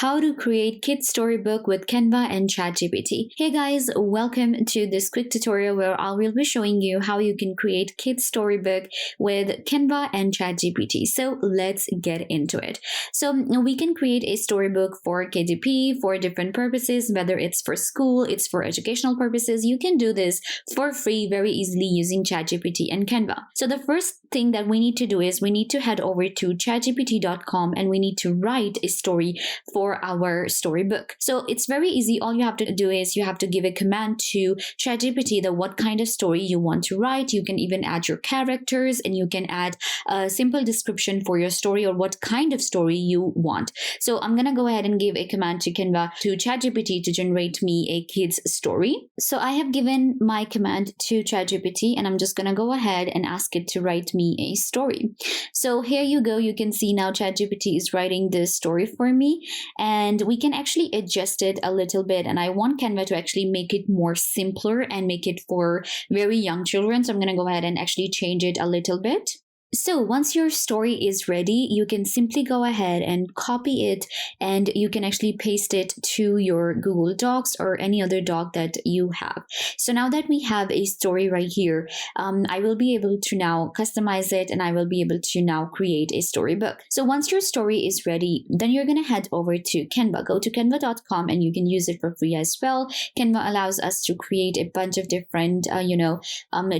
how to create kids storybook with Canva and ChatGPT. Hey guys, welcome to this quick tutorial where I will be showing you how you can create kids storybook with Canva and ChatGPT. So let's get into it. So we can create a storybook for KDP for different purposes, whether it's for school, it's for educational purposes. You can do this for free very easily using ChatGPT and Canva. So the first thing that we need to do is we need to head over to chatgpt.com and we need to write a story for our storybook. So it's very easy. All you have to do is you have to give a command to ChatGPT that what kind of story you want to write. You can even add your characters and you can add a simple description for your story or what kind of story you want. So I'm going to go ahead and give a command to Canva to ChatGPT to generate me a kid's story. So I have given my command to ChatGPT and I'm just going to go ahead and ask it to write me a story. So here you go. You can see now ChatGPT is writing this story for me. And we can actually adjust it a little bit. And I want Canva to actually make it more simpler and make it for very young children. So I'm going to go ahead and actually change it a little bit. So once your story is ready, you can simply go ahead and copy it and you can actually paste it to your Google Docs or any other doc that you have. So now that we have a story right here, I will be able to now customize it and I will be able to now create a storybook. So once your story is ready, then you're going to head over to Canva. Go to canva.com and you can use it for free as well. Canva allows us to create a bunch of different,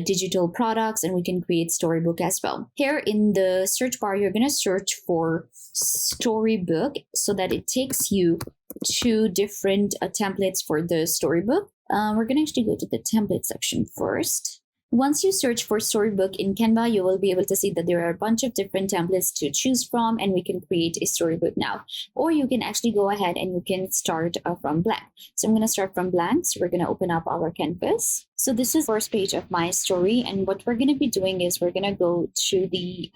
digital products and we can create storybook as well. Here in the search bar, you're going to search for Storybook so that it takes you to different templates for the storybook. We're going to actually go to the template section first. Once you search for Storybook in Canva, you will be able to see that there are a bunch of different templates to choose from and we can create a storybook now. Or you can actually go ahead and you can start from blank. So I'm going to start from blank. So we're going to open up our canvas. So this is the first page of my story. And what we're going to be doing is we're going to go to the,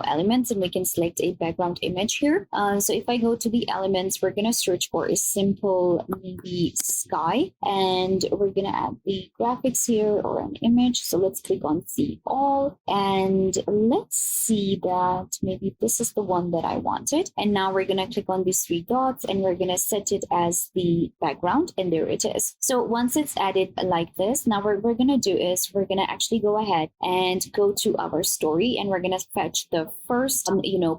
elements and we can select a background image here. So if I go to the elements, we're going to search for a simple maybe sky and we're going to add the graphics here or an image. So let's click on see all and let's see that maybe this is the one that I wanted. And now we're going to click on these three dots and we're going to set it as the background and there it is. So once it's added like this, now what we're going to do is we're going to actually go ahead and go to our story and we're going to fetch the first,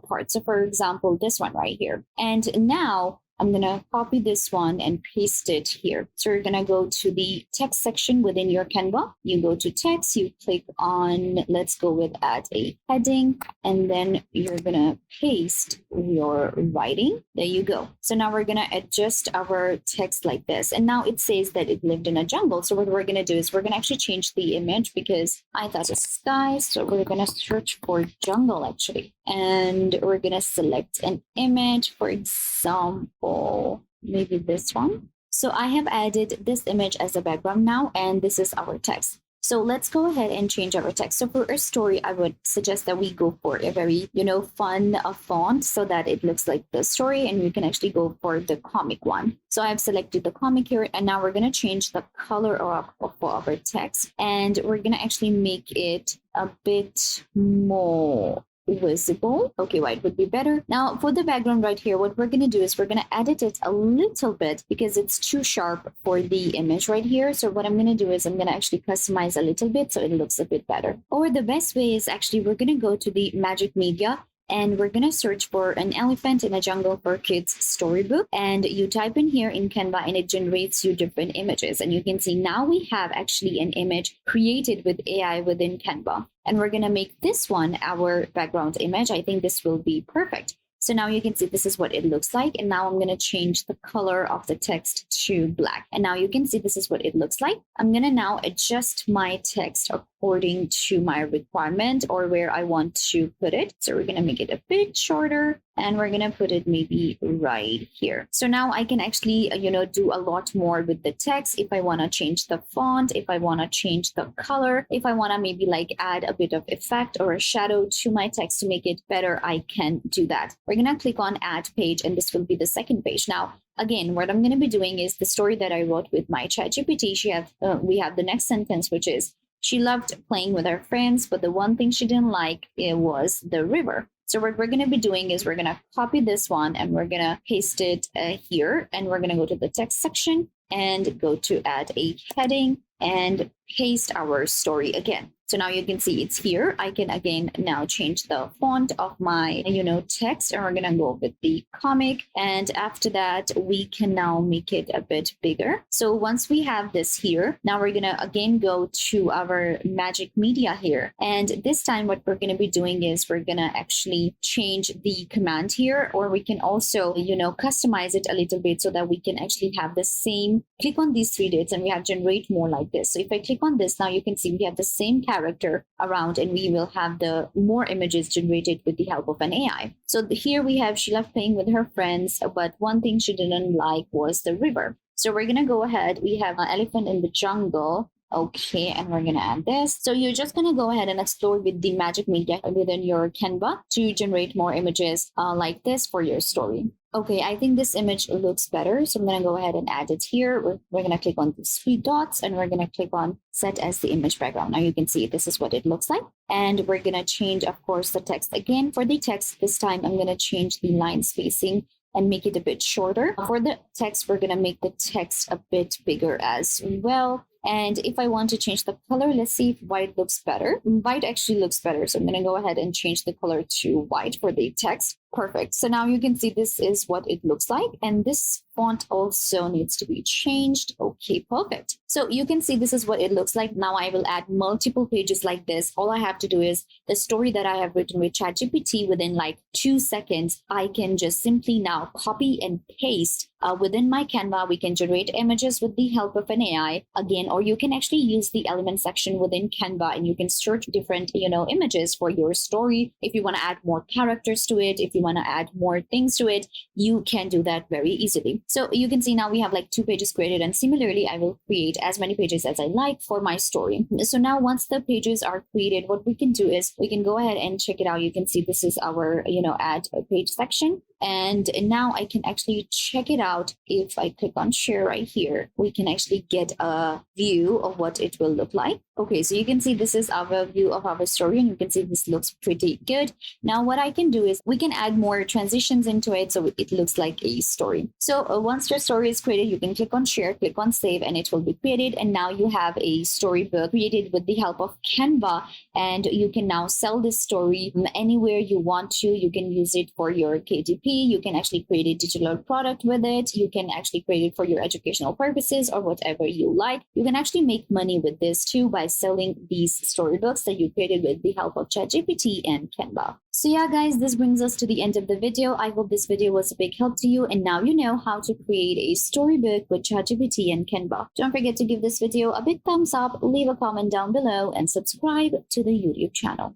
part. So for example, this one right here. And now I'm going to copy this one and paste it here. So you're going to go to the text section within your Canva. You go to text, you click on, let's go with add a heading, and then you're going to paste your writing. There you go. So now we're going to adjust our text like this. And now it says that it lived in a jungle. So what we're going to do is we're going to actually change the image because I thought it's sky. So we're going to search for jungle actually. And we're going to select an image, for example, maybe this one. So I have added this image as a background now, and this is our text. So let's go ahead and change our text. So for a story, I would suggest that we go for a very, fun font so that it looks like the story and we can actually go for the comic one. So I've selected the comic here and now we're going to change the color of our text and we're going to actually make it a bit more visible. Okay, white would be better. Now for the background right here, what we're going to do is we're going to edit it a little bit because it's too sharp for the image right here. So what I'm going to do is I'm going to actually customize a little bit so it looks a bit better. Or the best way is actually we're going to go to the magic media and we're going to search for an elephant in a jungle for kids storybook. And you type in here in Canva and it generates you different images. And you can see now we have actually an image created with AI within Canva. And we're going to make this one our background image. I think this will be perfect. So now you can see this is what it looks like. And now I'm going to change the color of the text to black. And now you can see this is what it looks like. I'm going to now adjust my text according to my requirement or where I want to put it. So we're going to make it a bit shorter and we're going to put it maybe right here. So now I can actually, do a lot more with the text. If I want to change the font, if I want to change the color, if I want to maybe add a bit of effect or a shadow to my text to make it better, I can do that. We're going to click on add page and this will be the second page. Now, again, what I'm going to be doing is the story that I wrote with my ChatGPT. We have the next sentence, which is she loved playing with her friends, but the one thing she didn't like it was the river. So what we're going to be doing is we're going to copy this one and we're going to paste it here. And we're going to go to the text section and go to add a heading and paste our story again. So now you can see it's here. I can again now change the font of my, text, and we're going to go with the comic. And after that, we can now make it a bit bigger. So once we have this here, now we're going to again go to our magic media here. And this time what we're going to be doing is we're going to actually change the command here, or we can also, customize it a little bit so that we can actually have the same, click on these three dots and we have generate more like this. So if I click on this, now you can see we have the same character around and we will have the more images generated with the help of an AI. So here we have she loved playing with her friends, but one thing she didn't like was the river. So we're going to go ahead. We have an elephant in the jungle. Okay, and we're going to add this. So you're just going to go ahead and explore with the magic media within your Canva to generate more images like this for your story. Okay, I think this image looks better. So I'm going to go ahead and add it here. We're going to click on these three dots and we're going to click on set as the image background. Now you can see this is what it looks like. And we're going to change, of course, the text. Again, for the text, this time I'm going to change the line spacing and make it a bit shorter. For the text, we're going to make the text a bit bigger as well. And if I want to change the color, let's see if white looks better. White actually looks better. So I'm going to go ahead and change the color to white for the text. Perfect. So now you can see this is what it looks like. And this font also needs to be changed. Okay, perfect. So you can see this is what it looks like. Now I will add multiple pages like this. All I have to do is the story that I have written with ChatGPT within like 2 seconds. I can just simply now copy and paste within my Canva. We can generate images with the help of an AI again, or you can actually use the element section within Canva and you can search different, images for your story. If you want to add more characters to it, if you want to add more things to it, you can do that very easily. So you can see now we have like 2 pages created, and similarly, I will create as many pages as I like for my story. So now once the pages are created, what we can do is we can go ahead and check it out. You can see this is our, add a page section. And now I can actually check it out. If I click on share right here, we can actually get a view of what it will look like. Okay, so you can see this is our view of our story and you can see this looks pretty good. Now what I can do is we can add more transitions into it so it looks like a story. So once your story is created, you can click on share, click on save, and it will be created. And now you have a storybook created with the help of Canva, and you can now sell this story anywhere you want to. You can use it for your KDP. You can actually create a digital product with it. You can actually create it for your educational purposes or whatever you like. You can actually make money with this too by selling these storybooks that you created with the help of ChatGPT and Canva. So yeah, guys, this brings us to the end of the video. I hope this video was a big help to you, and now you know how to create a storybook with ChatGPT and Canva. Don't forget to give this video a big thumbs up, leave a comment down below, and subscribe to the YouTube channel.